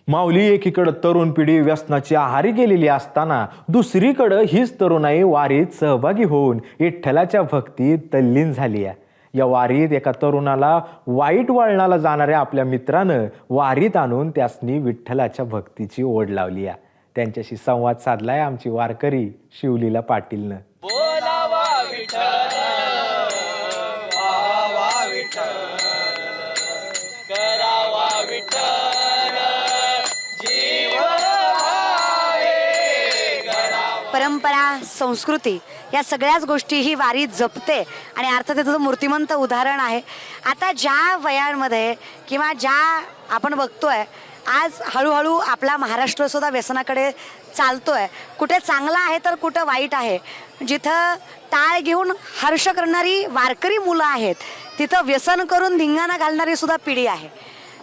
माऊली एकीकडे तरुण पिढी व्यसनाची आहारी गेलेली असताना दुसरीकडे हीच तरुणाई वारीत सहभागी होऊन विठ्ठलाच्या भक्तीत तल्लीन झाली आहे। या वारीत एका तरुणाला वाईट वळणाला जाणाऱ्या आपल्या मित्रानं वारीत आणून त्यासनी विठ्ठलाच्या भक्तीची ओढ लावली आहे। त्यांच्याशी संवाद साधलाय आमची वारकरी शिवलीला पाटीलनं। बोलावा विठ्ठल पाहावा विठ्ठल करावा विठ्ठल जीव आहे करावा। परंपरा संस्कृती या सगळ्याच गोष्टी ही वारी जपते आणि अर्थात त्याचं मूर्तिमंत उदाहरण आहे। आता ज्या वयांमध्ये किंवा ज्या आपण बघतोय आज हळूहळू आपला महाराष्ट्र सुद्धा व्यसनाकडे चालतोय, कुठे चांगला आहे तर कुठं वाईट आहे। जिथं टाळ घेऊन हर्ष करणारी वारकरी मुलं आहेत तिथं व्यसन करून धिंगाणा घालणारी सुद्धा पिढी आहे।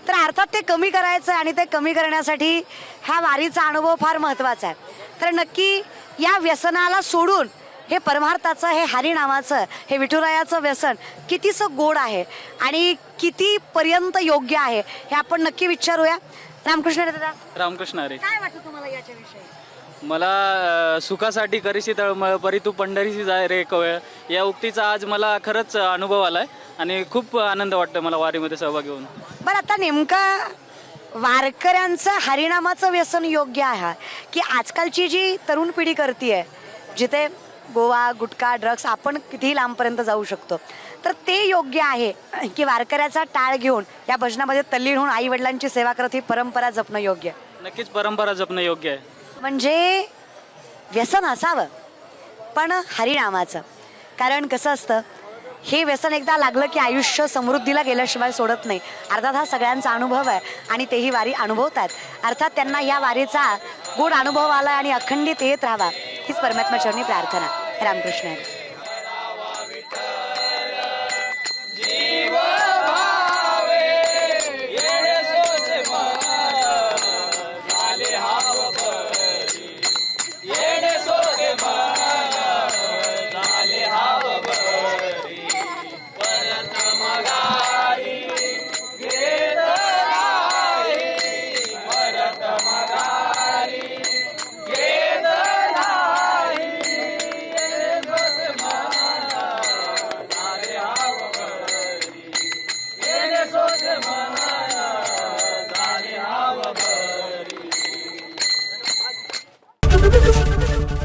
तर अर्थात ते कमी करायचं आणि ते कमी करण्यासाठी हा वारीचा अनुभव फार महत्त्वाचा आहे। तर नक्की या व्यसनाला सोडून हे परमार्थाचं, हे हरिनामाचं, हे विठुरायाचं व्यसन कितीसं गोड आहे आणि कितीपर्यंत योग्य आहे हे आपण नक्की विचारूया। रामकृष्ण रे दादा। रामकृष्ण हरी। काय वाटतं तुम्हाला याच्याविषयी? मला सुखासाठी करीशी तळमळ परी तू पंढरीशी जाय रे कवळ या उक्तीचा आज मला खरंच अनुभव आलाय आणि खूप आनंद वाटतो मला वारीमध्ये सहभागी होऊन। बरं, आता नेमका वारकऱ्यांचं हरिनामाचं व्यसन योग्य आहे की आजकालची जी तरुण पिढी करते, जिथे गोवा, गुटखा, ड्रग्स आपण कितीही लांबपर्यंत जाऊ शकतो, तर ते योग्य आहे की वारकऱ्याचा टाळ घेऊन या भजनामध्ये तल्लीन होऊन आई वडिलांची सेवा करत ही परंपरा जपणं योग्य? नक्कीच परंपरा जपणं योग्य आहे। म्हणजे व्यसन असावं पण हरिनामाचं, कारण कसं असतं हे व्यसन एकदा लागलं की आयुष्य समृद्धीला गेल्याशिवाय सोडत नाही। अर्थात हा सगळ्यांचा अनुभव आहे आणि तेही वारी अनुभवतात। अर्थात त्यांना या वारीचा गोड अनुभव आला आणि अखंडित येत राहावा हीच परमात्मा चरणी प्रार्थना। रामकृष्ण हरी।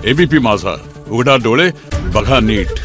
एबीपी माझा, उघडा डोळे बघा नीट।